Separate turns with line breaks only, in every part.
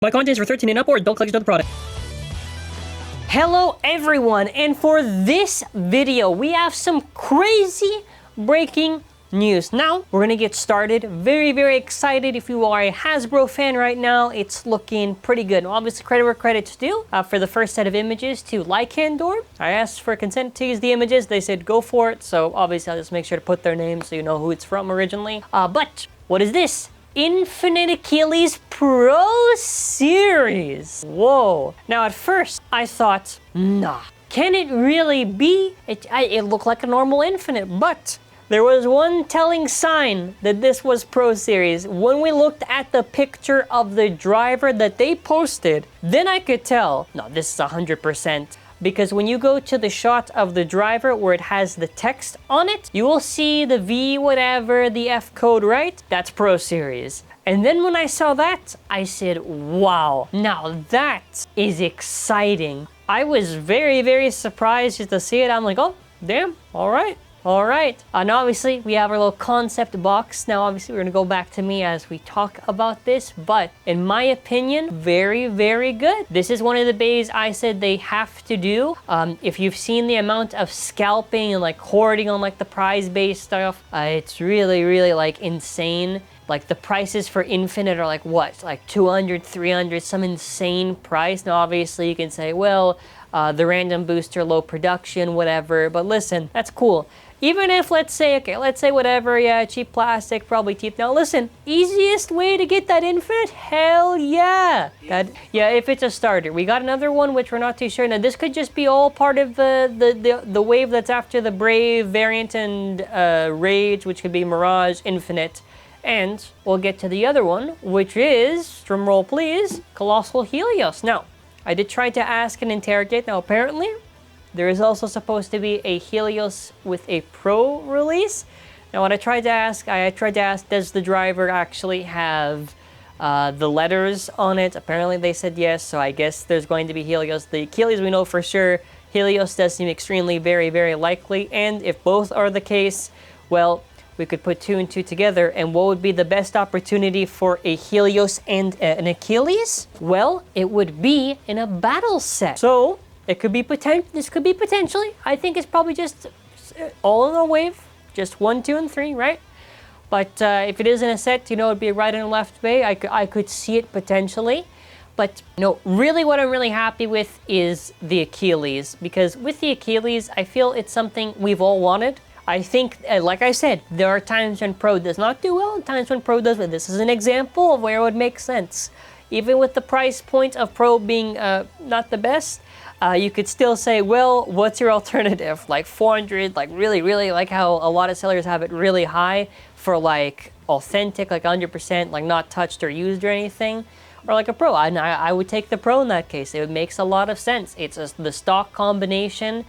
My content is for 13 and up, or adult collectors of the product.
Hello everyone, and for this video we have some crazy breaking news. Now we're gonna get started. Very excited. If you are a Hasbro fan right now, it's looking pretty good. Obviously, credit where credit's due. For the first set of images to Lycandor, I asked for consent to use the images. They said go for it, so obviously I'll just make sure to put their name so you know who it's from originally. But what is this? Infinite Achilles Pro Series. Whoa. Now at first I thought, nah, can it really be? It looked like a normal Infinite, but there was one telling sign that this was Pro Series. When we looked at the picture of the driver that they posted, then I could tell, no, this is 100%. Because when you go to the shot of the driver where it has the text on it, you will see the V whatever, the F code, right? That's Pro Series. And then when I saw that, I said, wow, now that is exciting. I was very surprised just to see it. I'm like, oh, damn, all right. All right, and obviously we have our little concept box. Now obviously we're gonna go back to me as we talk about this, but in my opinion, very good. This is one of the bays I said they have to do. If you've seen the amount of scalping and like hoarding on like the prize base stuff, it's really like insane. Like the prices for Infinite are like what? Like 200, 300, some insane price. Now obviously you can say, well, the random booster, low production, whatever, but listen, that's cool. Even if, let's say whatever, yeah, cheap plastic, probably cheap. Now listen, easiest way to get that Infinite? Hell yeah. Yeah, if it's a starter. We got another one, which we're not too sure. Now this could just be all part of the wave that's after the Brave variant and Rage, which could be Mirage, Infinite. And we'll get to the other one, which is, drumroll please, Colossal Helios. Now, I did try to ask and interrogate. Now apparently, there is also supposed to be a Helios with a Pro release. Now what I tried to ask, does the driver actually have the letters on it? Apparently they said yes, so I guess there's going to be Helios. The Achilles we know for sure. Helios does seem extremely very likely, and if both are the case, well, we could put 2 and 2 together, and what would be the best opportunity for a Helios and an Achilles? Well, it would be in a battle set. So it could be this could be potentially. I think it's probably just all in a wave, just 1, 2, and 3, right? But if it is in a set, you know, it'd be right and left bay. I could see it potentially. But no, really what I'm really happy with is the Achilles, because with the Achilles, I feel it's something we've all wanted. I think, like I said, there are times when Pro does not do well and times when Pro does well. This is an example of where it would make sense. Even with the price point of Pro being not the best, you could still say, well, what's your alternative? Like 400, like really like how a lot of sellers have it really high for like authentic, like 100%, like not touched or used or anything. Or like a Pro. I would take the Pro in that case. It makes a lot of sense. It's the stock combination.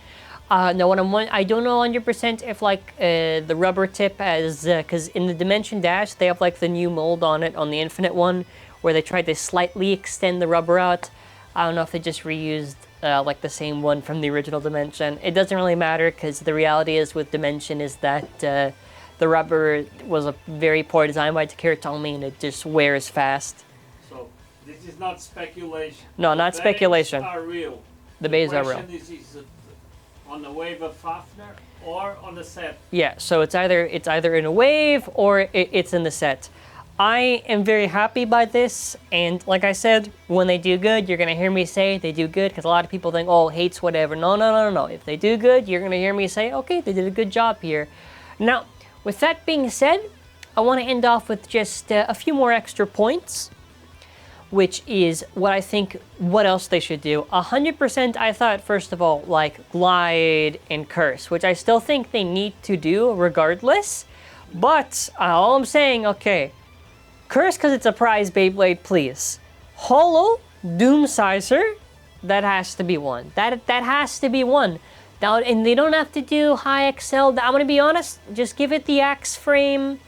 No, I don't know 100% if like the rubber tip as, because in the Dimension Dash, they have like the new mold on it, on the Infinite one, where they tried to slightly extend the rubber out. I don't know if they just reused like the same one from the original Dimension. It doesn't really matter, because the reality is with Dimension is that the rubber was a very poor design by TAKARA TOMY, and it just wears fast.
So this is not speculation.
No, not speculation.
The bays are real.
The bays are real.
The question is it on the wave of Fafner or on the set?
Yeah, so it's either in a wave or it's in the set. I am very happy by this, and like I said, when they do good, you're gonna hear me say they do good, because a lot of people think, oh, hates whatever. No. If they do good, you're gonna hear me say, okay, they did a good job here. Now, with that being said, I want to end off with just a few more extra points, which is what I think, what else they should do. 100% I thought, first of all, like glide and curse, which I still think they need to do regardless. But all I'm saying, okay, curse because it's a prize Beyblade, please. Holo, Doom Sizer, that has to be one. That has to be one. Now, and they don't have to do high XL. I'm gonna be honest, just give it the Axe frame.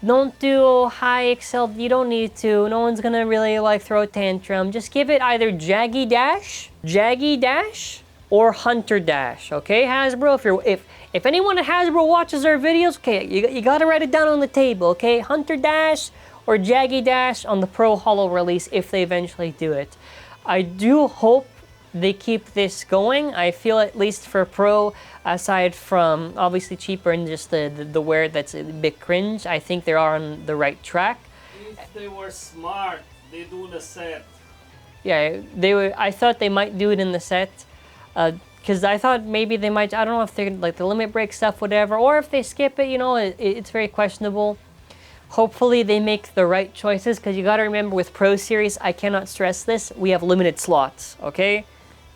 Don't do high XL, you don't need to. No one's gonna really like throw a tantrum. Just give it either Jaggy Dash, or Hunter Dash, okay, Hasbro? If anyone at Hasbro watches our videos, okay, you gotta write it down on the table, okay? Hunter Dash or Jaggy Dash on the Pro Holo release if they eventually do it. I do hope they keep this going. I feel at least for Pro, aside from obviously cheaper and just the wear that's a bit cringe, I think they are on the right track.
If they were smart, they do the set.
Yeah, they were. I thought they might do it in the set, because I thought maybe they might. I don't know if they're like the limit break stuff, whatever, or if they skip it. You know, it's very questionable. Hopefully they make the right choices, because you got to remember with Pro Series, I cannot stress this, we have limited slots. Okay,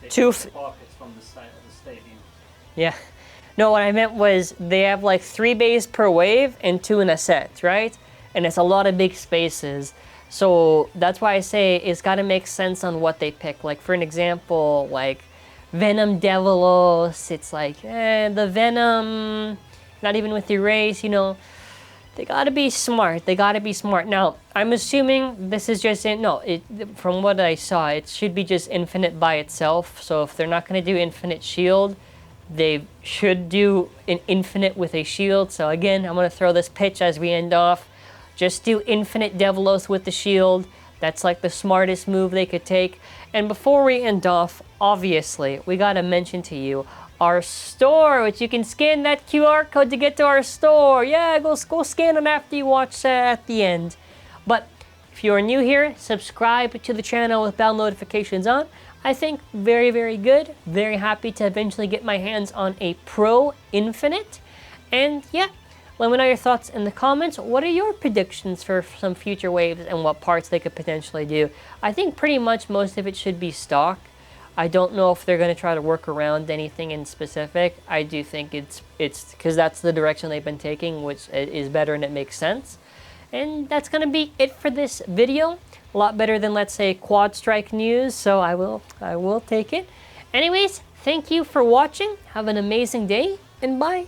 They
Two.
take the pockets from the side of the stadium.
Yeah. No, what I meant was they have like 3 bays per wave and 2 in a set, right? And it's a lot of big spaces. So that's why I say it's got to make sense on what they pick. Like for an example, like Venom Devilos, it's like, the Venom, not even with Erase, you know. They got to be smart. They got to be smart. Now, I'm assuming this is just, from what I saw, it should be just Infinite by itself. So if they're not going to do Infinite Shield, they should do an Infinite with a shield. So again, I'm going to throw this pitch as we end off. Just do Infinite Devilos with the shield. That's like the smartest move they could take. And before we end off, obviously, we got to mention to you our store, which you can scan that QR code to get to our store. Yeah, go scan them after you watch at the end. But if you are new here, subscribe to the channel with bell notifications on. I think very, very good. Very happy to eventually get my hands on a Pro Infinite. And yeah, let me know your thoughts in the comments. What are your predictions for some future waves and what parts they could potentially do? I think pretty much most of it should be stock. I don't know if they're going to try to work around anything in specific. I do think it's because that's the direction they've been taking, which is better and it makes sense. And that's going to be it for this video. A lot better than, let's say, Quad Strike news, so I will take it. Anyways, thank you for watching. Have an amazing day, and bye.